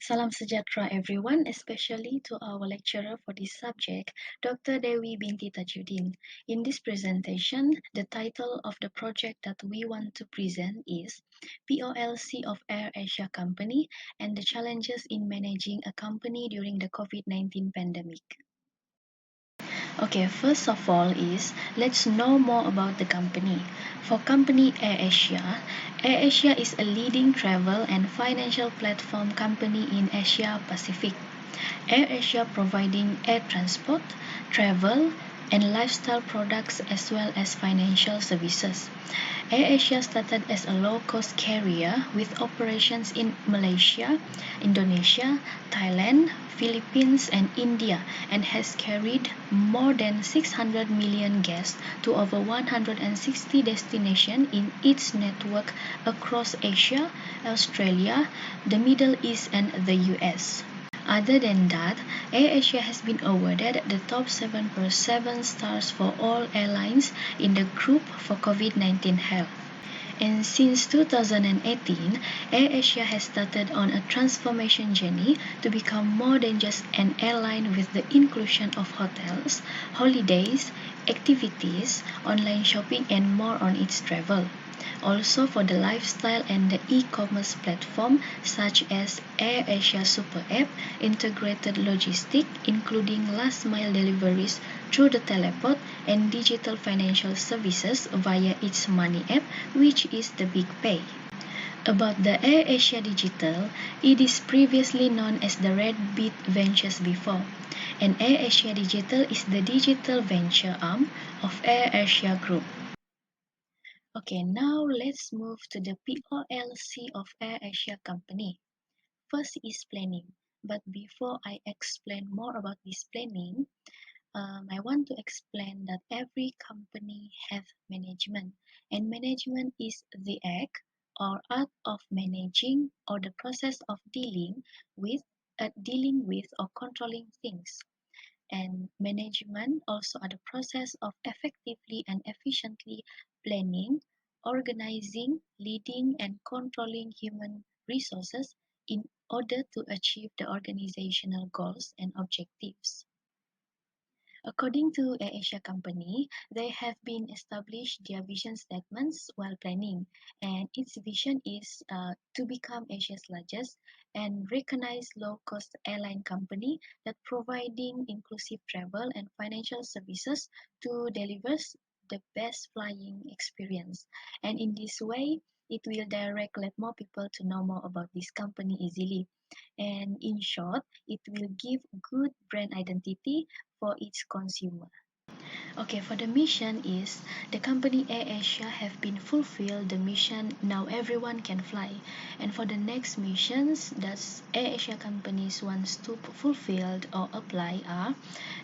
Salam sejahtera everyone, especially to our lecturer for this subject, Dr. Dewi Binti Tajuddin. In this presentation, the title of the project that we want to present is POLC of Airasia Company and the challenges in managing a company during the COVID-19 pandemic. Okay, first of all let's know more about the company. For company Airasia, Airasia is a leading travel and financial platform company in Asia Pacific. Airasia providing air transport, travel, and lifestyle products as well as financial services. Airasia started as a low-cost carrier with operations in Malaysia, Indonesia, Thailand, Philippines, and India, and has carried more than 600 million guests to over 160 destinations in its network across Asia, Australia, the Middle East, and the US. Other than that, Airasia has been awarded the top 7/7 stars for all airlines in the group for COVID-19 health. And since 2018, Airasia has started on a transformation journey to become more than just an airline with the inclusion of hotels, holidays, activities, online shopping, and more on its travel. Also for the lifestyle and the e-commerce platform such as Airasia Super App, integrated logistics including last mile deliveries through the teleport and digital financial services via its money app, which is the Big Pay. About the Airasia Digital, it is previously known as the Red Bit Ventures before, and Airasia Digital is the digital venture arm of Airasia Group. Okay, now let's move to the POLC of Airasia Company. First is planning, but before I explain more about this planning, I want to explain that every company has management, and management is the act or art of managing or the process of dealing with or controlling things. And management also are the process of effectively and efficiently planning, organizing, leading, and controlling human resources in order to achieve the organizational goals and objectives. According to Airasia Company, they have been established their vision statements while planning, and its vision is to become Asia's largest and recognized low-cost airline company that providing inclusive travel and financial services to deliver the best flying experience. And in this way, it will direct let more people to know more about this company easily. And in short, it will give good brand identity for its consumer. Okay, for the mission is the company Airasia have been fulfilled the mission now everyone can fly. And for the next missions that Airasia companies wants to fulfill or apply are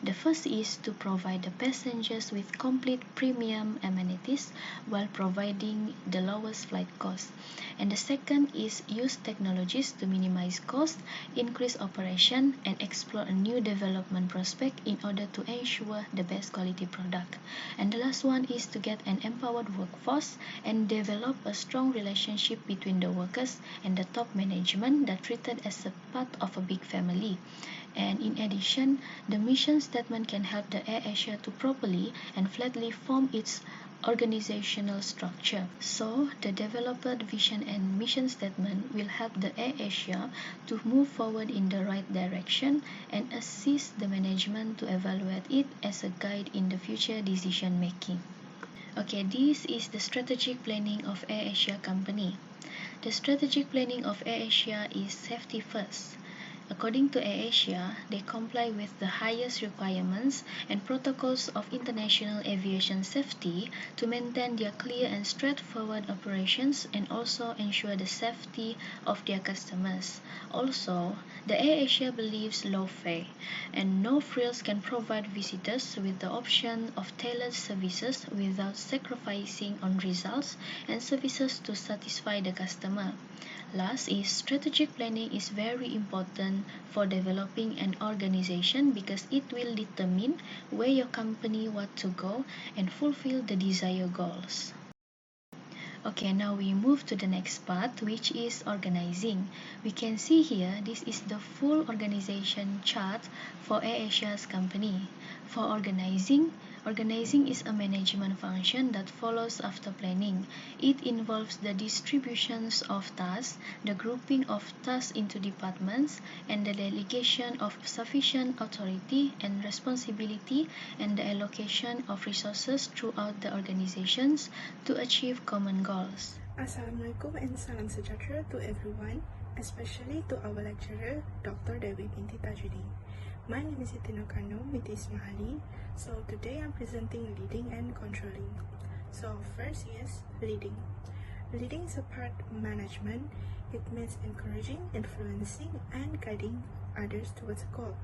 the first is to provide the passengers with complete premium amenities while providing the lowest flight cost. And the second is use technologies to minimize cost, increase operation, and explore a new development prospect in order to ensure the best quality product. And the last one is to get an empowered workforce and develop a strong relationship between the workers and the top management that treated as a part of a big family. And in addition, the mission statement can help the Airasia to properly and flatly form its organizational structure. So, the developed vision and mission statement will help the Airasia to move forward in the right direction and assist the management to evaluate it as a guide in the future decision making. Okay, this is the strategic planning of Airasia Company. The strategic planning of Airasia is safety first. According to Airasia, they comply with the highest requirements and protocols of international aviation safety to maintain their clear and straightforward operations and also ensure the safety of their customers. Also, the Airasia believes low fare and no frills can provide visitors with the option of tailored services without sacrificing on results and services to satisfy the customer. Last is strategic planning is very important for developing an organization because it will determine where your company wants to go and fulfill the desired goals. Okay, now we move to the next part, which is organizing. We can see here, this is the full organization chart for Airasia's company. For organizing is a management function that follows after planning. It involves the distributions of tasks, the grouping of tasks into departments, and the delegation of sufficient authority and responsibility, and the allocation of resources throughout the organizations to achieve common goals. Assalamualaikum and salam sejahtera to everyone, especially to our lecturer, Dr. Dewi Binti Tajuddin. My name is Siti Khanum with Esma. So today I'm presenting leading and controlling. So first is leading. Leading is a part management. It means encouraging, influencing, and guiding others towards a goal.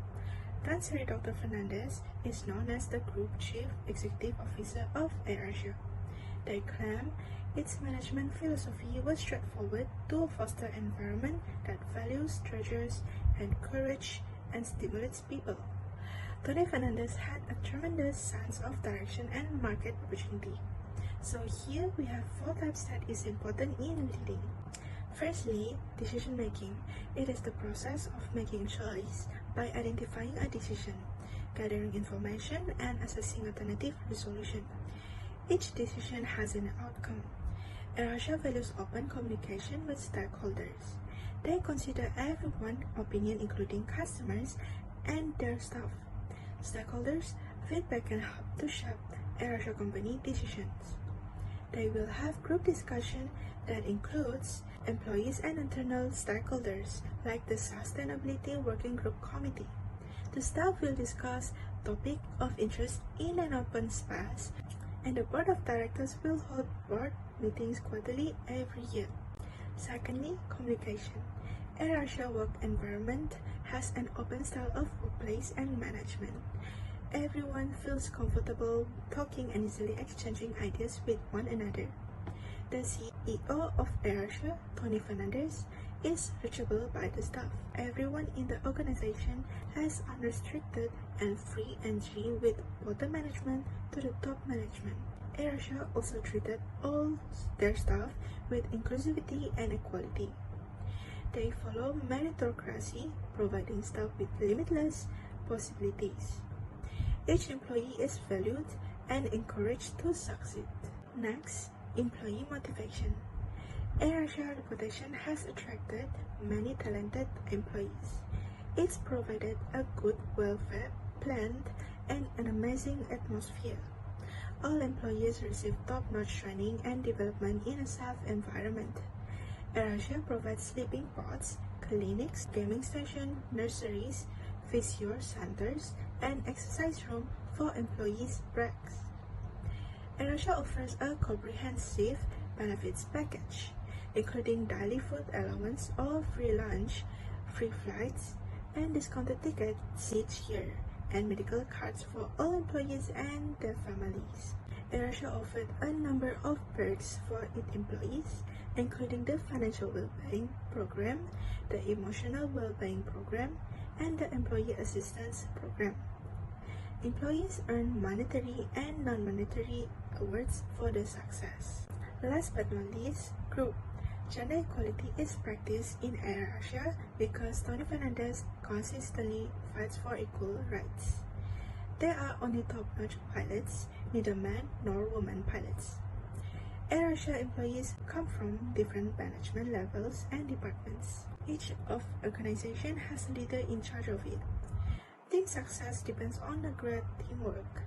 Tan Sri Dr. Fernandez is known as the Group Chief Executive Officer of Airasia. They claim its management philosophy was straightforward to foster an environment that values, treasures, encourages, and stimulates people. Tony Fernandez had a tremendous sense of direction and market opportunity. So here we have 4 types that is important in leading. Firstly, decision making. It is the process of making choice by identifying a decision, gathering information, and assessing alternative resolution. Each decision has an outcome. Airasia values open communication with stakeholders. They consider everyone's opinion, including customers and their staff. Stakeholders' feedback can help to shape Airasia company decisions. They will have group discussion that includes employees and internal stakeholders, like the Sustainability Working Group Committee. The staff will discuss topics of interest in an open space, and the board of directors will hold board meetings quarterly every year. Secondly, communication. Airasia work environment has an open style of workplace and management. Everyone feels comfortable talking and easily exchanging ideas with one another. The CEO of Airasia, Tony Fernandez, is reachable by the staff. Everyone in the organization has unrestricted and free entry with bottom management to the top management. Airasia also treated all their staff with inclusivity and equality. They follow meritocracy, providing staff with limitless possibilities. Each employee is valued and encouraged to succeed. Next, employee motivation. Airasia reputation has attracted many talented employees. It's provided a good welfare, planned, and an amazing atmosphere. All employees receive top-notch training and development in a safe environment. Airasia provides sleeping pods, clinics, gaming station, nurseries, physio centers, and exercise room for employees' breaks. Airasia offers a comprehensive benefits package, including daily food allowance or free lunch, free flights, and discounted tickets each year, and medical cards for all employees and their families. Airasia offered a number of perks for its employees, including the Financial Wellbeing Program, the Emotional Wellbeing Program, and the Employee Assistance Program. Employees earn monetary and non-monetary awards for their success. Last but not least, group. Gender equality is practiced in Airasia because Tony Fernandez consistently fights for equal rights. There are only top-notch pilots, neither men nor women pilots. Airasia employees come from different management levels and departments. Each of organization has a leader in charge of it. Team success depends on the great teamwork.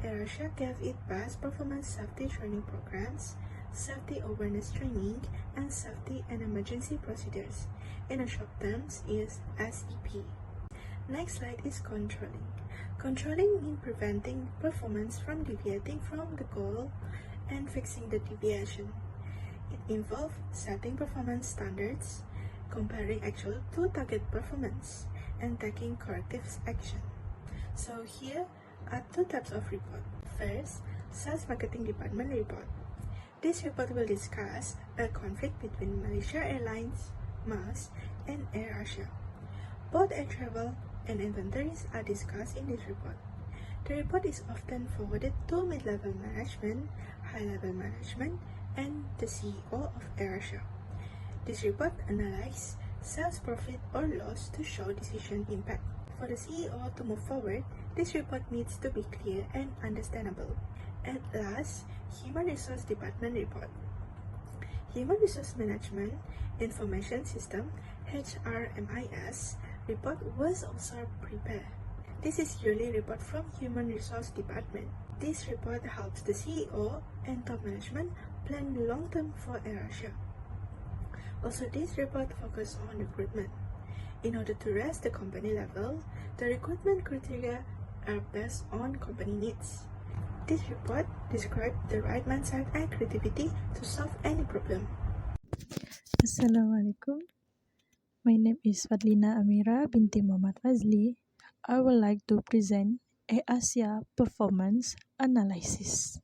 Airasia gave it best performance safety training programs, safety awareness training, and safety and emergency procedures. In a short terms is SEP. Next slide is controlling. Controlling means preventing performance from deviating from the goal and fixing the deviation. It involves setting performance standards, comparing actual to target performance, and taking corrective action. So here are 2 types of report. First, Sales Marketing Department report. This report will discuss a conflict between Malaysia Airlines, MAS, and Airasia. Both air travel and inventories are discussed in this report. The report is often forwarded to mid-level management, high-level management, and the CEO of Airasia. This report analyzes sales profit or loss to show decision impact. For the CEO to move forward, this report needs to be clear and understandable. At last, Human Resource Department report. Human Resource Management Information System (HRMIS) report was also prepared. This is yearly report from Human Resource Department. This report helps the CEO and top management plan long-term for Airasia. Also, this report focuses on recruitment. In order to raise the company level, the recruitment criteria are based on company needs. This report describes the right mindset and creativity to solve any problem. Assalamualaikum. My name is Fadhlina Amirah binti Mohd Fadzely. I would like to present Airasia performance analysis.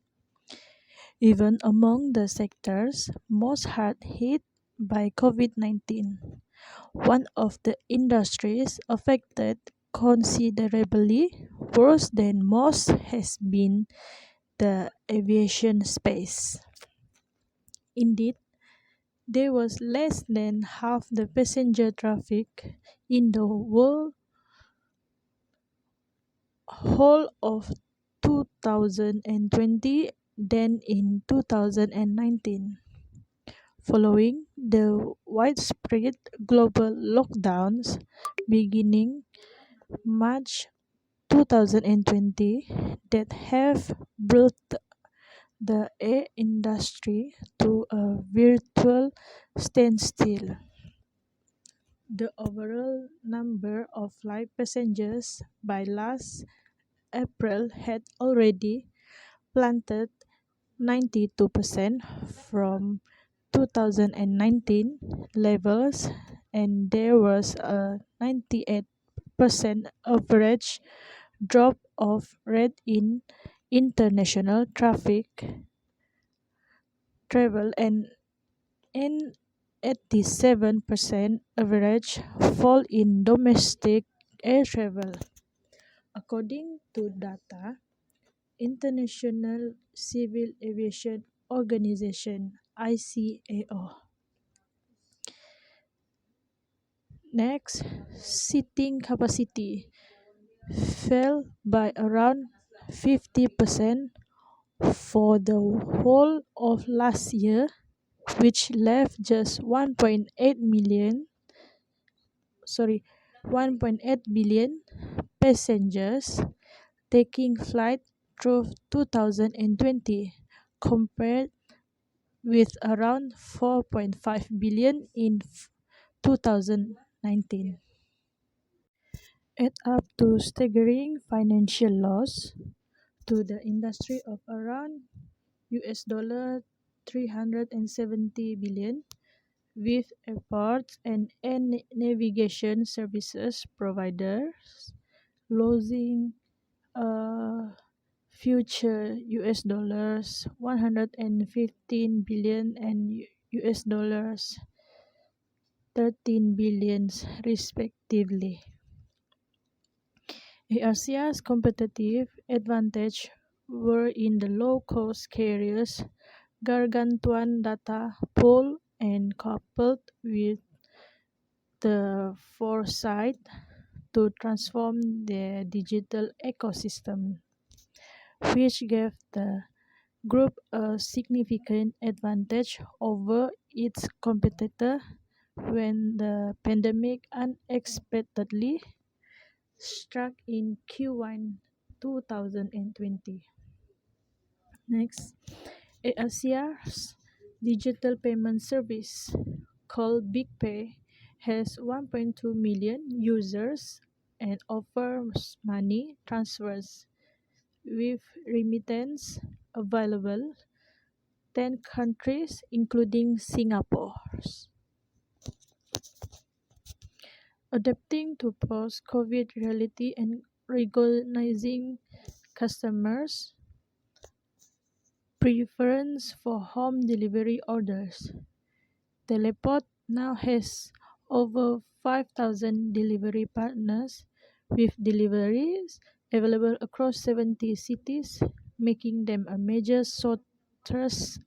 Even among the sectors most hard hit by COVID-19, one of the industries affected considerably worse than most has been the aviation space. Indeed, there was less than half the passenger traffic in the whole of 2020 than in 2019. Following the widespread global lockdowns beginning March 2020 that have brought the air industry to a virtual standstill. The overall number of flight passengers by last April had already plummeted 92% from 2019 levels, and there was a 98% average drop-off rate in international travel and an 87% average fall in domestic air travel. According to data International Civil Aviation Organization (ICAO). Next, seating capacity fell by around 50% for the whole of last year, which left just 1.8 billion passengers taking flight through 2020, compared with around 4.5 billion in 2019. Add up to staggering financial loss to the industry of around $370 billion, with airports and air navigation services providers losing future $115 billion and $13 billion respectively. Airasia's competitive advantage were in the low-cost carriers, gargantuan data pool, and coupled with the foresight to transform their digital ecosystem, which gave the group a significant advantage over its competitor when the pandemic unexpectedly struck in Q1 2020. Next, Airasia's digital payment service, called BigPay, has 1.2 million users and offers money transfers with remittance available 10 countries including Singapore. Adapting to post-COVID reality and recognizing customers' preference for home delivery orders, Teleport now has over 5,000 delivery partners with deliveries available across 70 cities, making them a major Southeast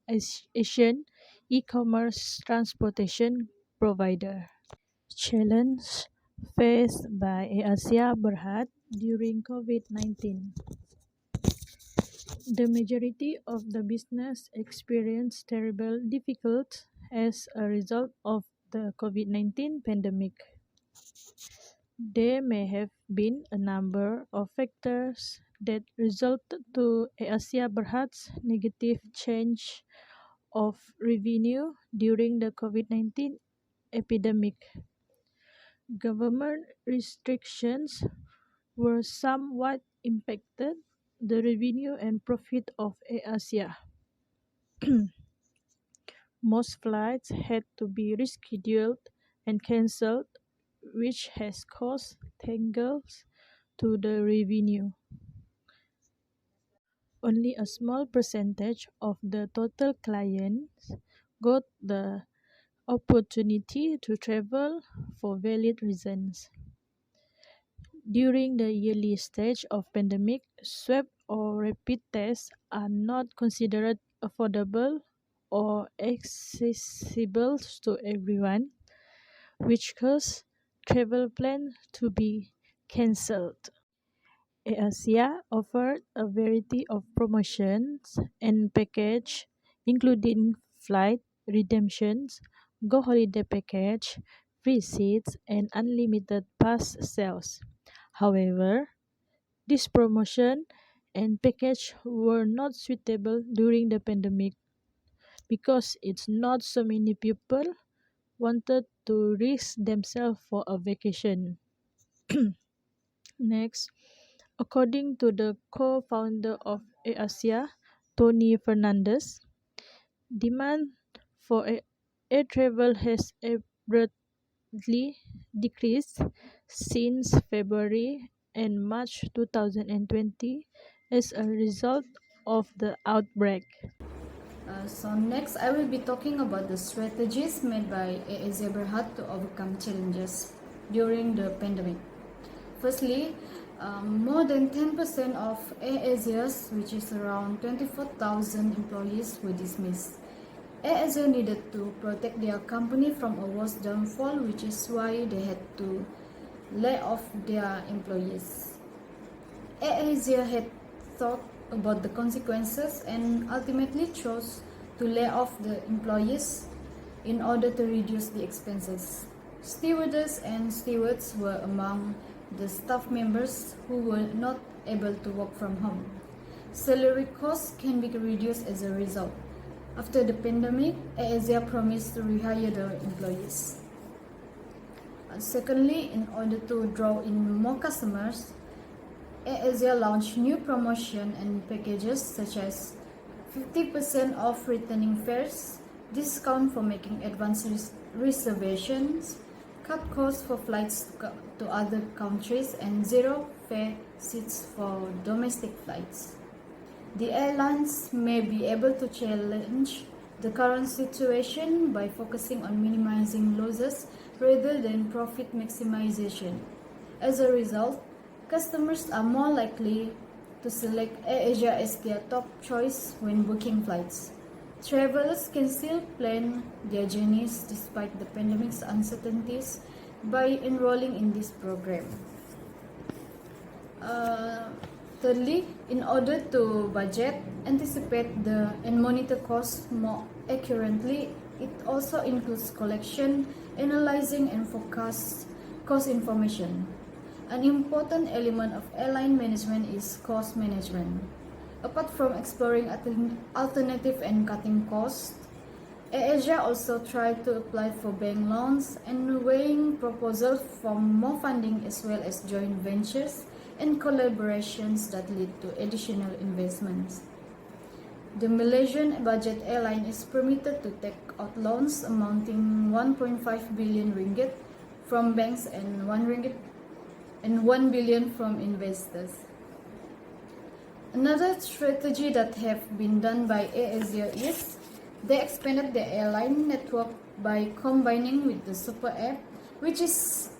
Asian e-commerce transportation provider. Challenge faced by Airasia Berhad during COVID-19. The majority of the business experienced terrible difficulties as a result of the COVID-19 pandemic. There may have been a number of factors that resulted to Airasia Berhad's negative change of revenue during the COVID-19 epidemic. Government restrictions were somewhat impacted the revenue and profit of Airasia. Most flights had to be rescheduled and cancelled, which has caused tangles to the revenue. Only a small percentage of the total clients got the opportunity to travel for valid reasons. During the early stage of pandemic, swab or rapid tests are not considered affordable or accessible to everyone, which caused travel plans to be cancelled. Airasia offered a variety of promotions and packages, including flight redemptions, Go Holiday package, free seats, and unlimited pass sales. However, this promotion and package were not suitable during the pandemic because it's not so many people wanted to risk themselves for a vacation. Next, according to the co-founder of Airasia, Tony Fernandez, demand for air travel has abruptly decreased since February and March 2020 as a result of the outbreak. So next, I will be talking about the strategies made by Airasia Berhad to overcome challenges during the pandemic. Firstly, more than 10% of Airasia's, which is around 24,000 employees, were dismissed. Airasia needed to protect their company from a worse downfall, which is why they had to lay off their employees. Airasia had thought about the consequences and ultimately chose to lay off the employees in order to reduce the expenses. Stewardess and stewards were among the staff members who were not able to work from home. Salary costs can be reduced as a result. After the pandemic, Airasia promised to rehire the employees. Secondly, in order to draw in more customers, Airasia launched new promotion and packages such as 50% off returning fares, discount for making advance reservations, cut costs for flights to other countries, and zero fare seats for domestic flights. The airlines may be able to challenge the current situation by focusing on minimizing losses rather than profit maximization. As a result, customers are more likely to select Airasia as their top choice when booking flights. Travelers can still plan their journeys despite the pandemic's uncertainties by enrolling in this program. Thirdly, in order to budget, anticipate and monitor costs more accurately, it also includes collection, analyzing, and forecast cost information. An important element of airline management is cost management. Apart from exploring alternative and cutting costs, Airasia also tried to apply for bank loans and weighing proposals for more funding as well as joint ventures and collaborations that lead to additional investments. The Malaysian budget airline is permitted to take out loans amounting 1.5 billion ringgit from banks and 1 billion from investors. Another strategy that have been done by Airasia is they expanded their airline network by combining with the Super App, which is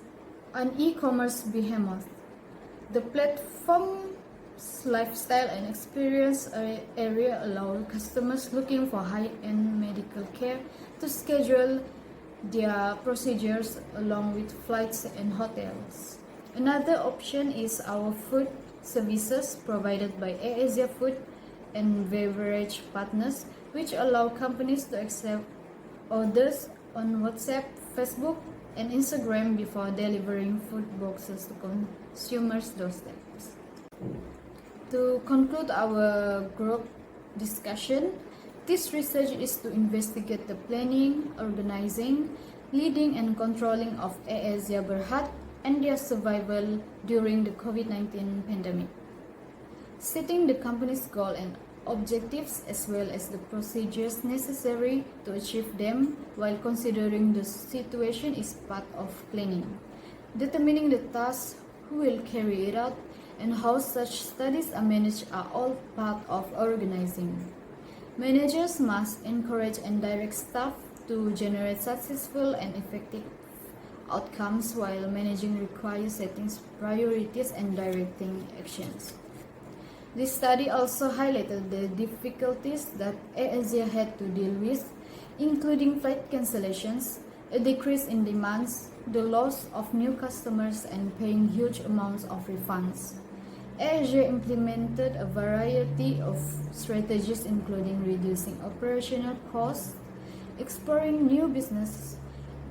an e-commerce behemoth. The platform lifestyle and experience area allow customers looking for high-end medical care to schedule their procedures along with flights and hotels. Another option is our food services provided by Airasia Food and Beverage Partners, which allow companies to accept orders on WhatsApp, Facebook, and Instagram before delivering food boxes to consumers' doorsteps. To conclude our group discussion, this research is to investigate the planning, organizing, leading and controlling of Airasia Berhad and their survival during the COVID-19 pandemic. Setting the company's goal and objectives as well as the procedures necessary to achieve them while considering the situation is part of planning. Determining the tasks, who will carry it out, and how such studies are managed are all part of organizing. Managers must encourage and direct staff to generate successful and effective outcomes while managing requires setting priorities and directing actions. This study also highlighted the difficulties that Airasia had to deal with, including flight cancellations, a decrease in demands, the loss of new customers, and paying huge amounts of refunds. Airasia implemented a variety of strategies including reducing operational costs, exploring new businesses,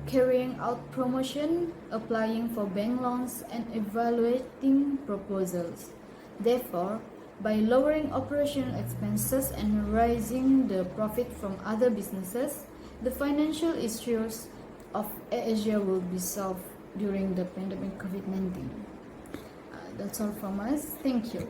carrying out promotion, applying for bank loans, and evaluating proposals. Therefore, by lowering operational expenses and raising the profit from other businesses, the financial issues of Airasia will be solved during the pandemic COVID-19. That's all from us. Thank you.